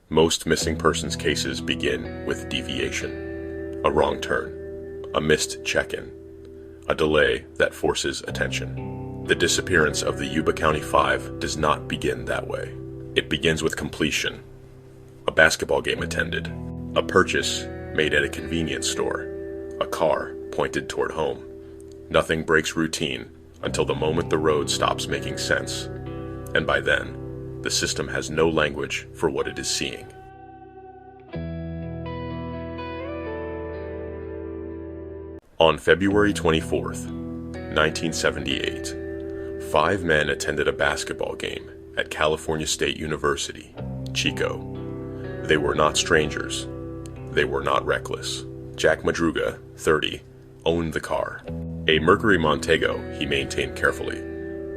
Most missing persons cases begin with deviation, a wrong turn, a missed check-in, a delay that forces attention. The disappearance of the Yuba County Five does not begin that way. It begins with completion, a basketball game attended, a purchase made at a convenience store, a car pointed toward home. Nothing breaks routine until the moment the road stops making sense, and by then, the system has no language for what it is seeing. On February 24th, 1978, 5 men attended a basketball game at California State University, Chico. They were not strangers. They were not reckless. Jack Madruga, 30, owned the car. A Mercury Montego he maintained carefully.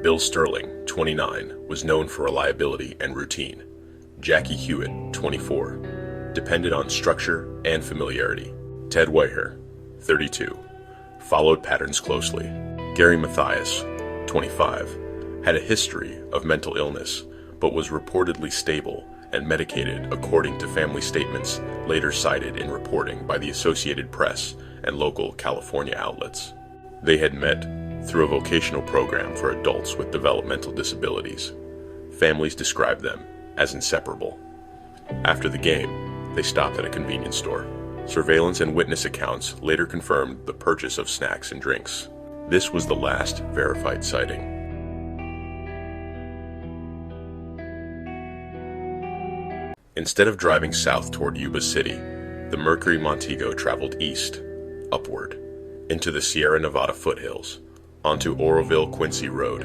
Bill Sterling, 29, was known for reliability and routine. Jackie Huett, 24, depended on structure and familiarity. Ted Weiher, 32, followed patterns closely. Gary Mathias, 25, had a history of mental illness, but was reportedly stable and medicated according to family statements later cited in reporting by the Associated Press and local California outlets. They had met through a vocational program for adults with developmental disabilities. Families described them as inseparable. After the game, they stopped at a convenience store. Surveillance and witness accounts later confirmed the purchase of snacks and drinks. This was the last verified sighting. Instead of driving south toward Yuba City, the Mercury Montego traveled east, upward, into the Sierra Nevada foothills, onto Oroville-Quincy Road.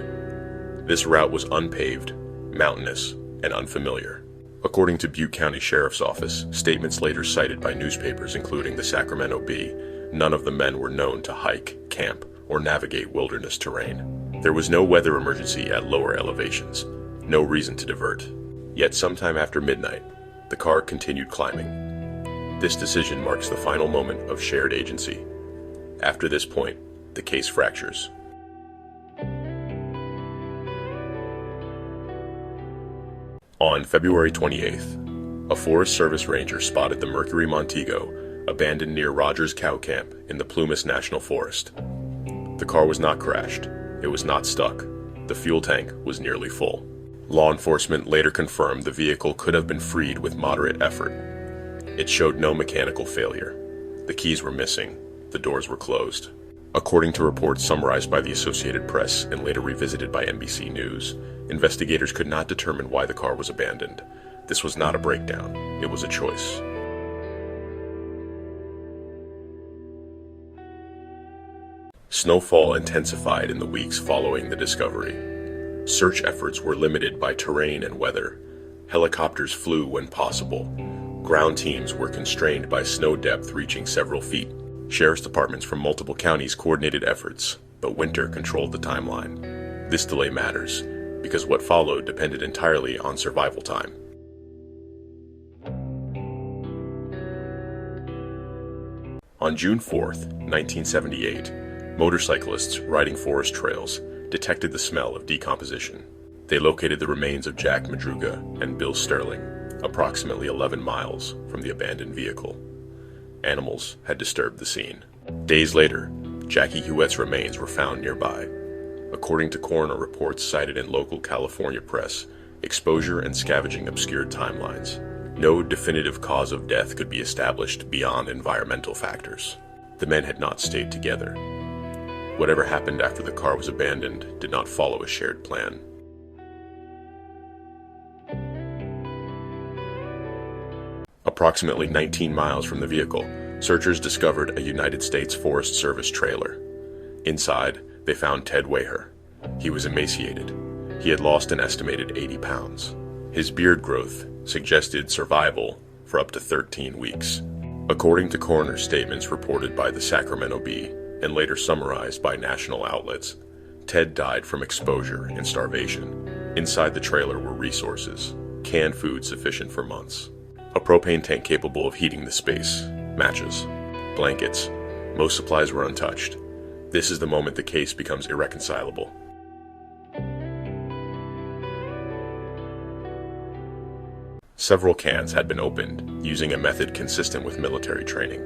This route was unpaved, mountainous, and unfamiliar. According to Butte County Sheriff's Office, statements later cited by newspapers including the Sacramento Bee, none of the men were known to hike, camp, or navigate wilderness terrain. There was no weather emergency at lower elevations, no reason to divert. Yet sometime after midnight, the car continued climbing. This decision marks the final moment of shared agency. After this point, the case fractures. On February 28th, a Forest Service ranger spotted the Mercury Montego abandoned near Rogers Cow Camp in the Plumas National Forest. The car was not crashed. It was not stuck. The fuel tank was nearly full. Law enforcement later confirmed the vehicle could have been freed with moderate effort. It showed no mechanical failure. The keys were missing. The doors were closed. According to reports summarized by the Associated Press and later revisited by NBC News, investigators could not determine why the car was abandoned. This was not a breakdown. It was a choice. Snowfall intensified in the weeks following the discovery. Search efforts were limited by terrain and weather. Helicopters flew when possible. Ground teams were constrained by snow depth reaching several feet. Sheriff's departments from multiple counties coordinated efforts, but winter controlled the timeline. This delay matters, because what followed depended entirely on survival time. On June 4th, 1978, motorcyclists riding forest trails detected the smell of decomposition. They located the remains of Jack Madruga and Bill Sterling, approximately 11 miles from the abandoned vehicle. Animals had disturbed the scene. Days later, Jackie Huett's remains were found nearby. According to coroner reports cited in local California press, exposure and scavenging obscured timelines. No definitive cause of death could be established beyond environmental factors. The men had not stayed together. Whatever happened after the car was abandoned did not follow a shared plan. Approximately 19 miles from the vehicle, searchers discovered a United States Forest Service trailer. Inside, they found Ted Weiher. He was emaciated. He had lost an estimated 80 pounds. His beard growth suggested survival for up to 13 weeks. According to coroner statements reported by the Sacramento Bee and later summarized by national outlets, Ted died from exposure and starvation. Inside the trailer were resources, canned food sufficient for months, a propane tank capable of heating the space, matches, blankets. Most supplies were untouched. This is the moment the case becomes irreconcilable. Several cans had been opened, using a method consistent with military training.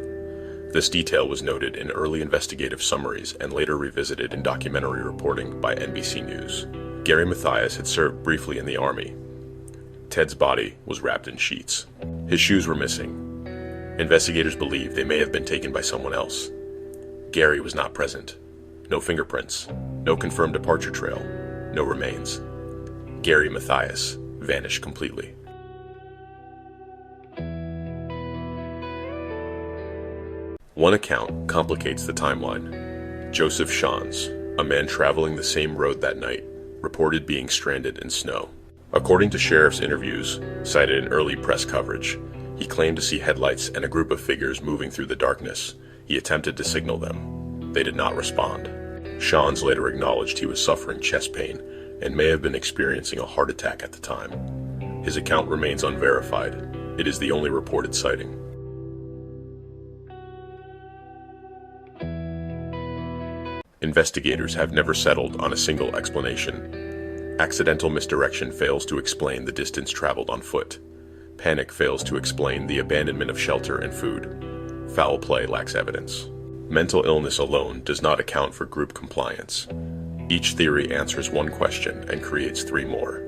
This detail was noted in early investigative summaries and later revisited in documentary reporting by NBC News. Gary Mathias had served briefly in the Army. Ted's body was wrapped in sheets. His shoes were missing. Investigators believe they may have been taken by someone else. Gary was not present. No fingerprints, no confirmed departure trail, no remains. Gary Mathias vanished completely. One account complicates the timeline. Joseph Shans, a man traveling the same road that night, reported being stranded in snow. According to sheriff's interviews, cited in early press coverage, he claimed to see headlights and a group of figures moving through the darkness. He attempted to signal them. They did not respond. Shans later acknowledged he was suffering chest pain and may have been experiencing a heart attack at the time. His account remains unverified. It is the only reported sighting. Investigators have never settled on a single explanation. Accidental misdirection fails to explain the distance traveled on foot. Panic fails to explain the abandonment of shelter and food. Foul play lacks evidence. Mental illness alone does not account for group compliance. Each theory answers one question and creates three more.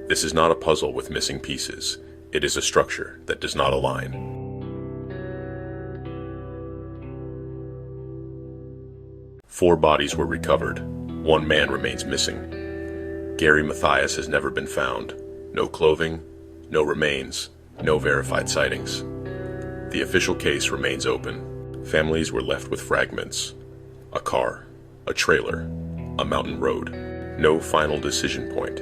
This is not a puzzle with missing pieces. It is a structure that does not align. Four bodies were recovered. One man remains missing. Gary Mathias has never been found. No clothing, no remains, no verified sightings. The official case remains open. Families were left with fragments. A car, a trailer, a mountain road. No final decision point.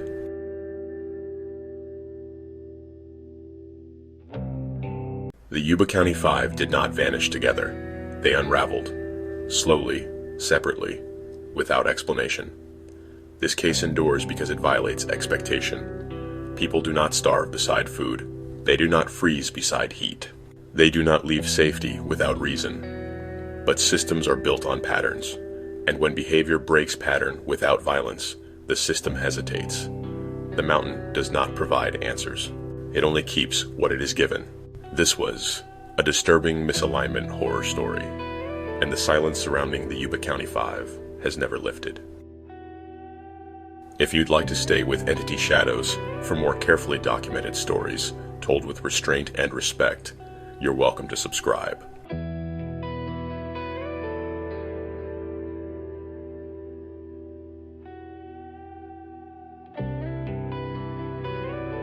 The Yuba County Five did not vanish together. They unraveled. Slowly, separately, without explanation. This case endures because it violates expectation. People do not starve beside food. They do not freeze beside heat. They do not leave safety without reason. But systems are built on patterns, and when behavior breaks pattern without violence, the system hesitates. The mountain does not provide answers. It only keeps what it is given. This was a disturbing misalignment horror story, and the silence surrounding the Yuba County Five has never lifted. If you'd like to stay with Entity Shadows for more carefully documented stories told with restraint and respect, you're welcome to subscribe.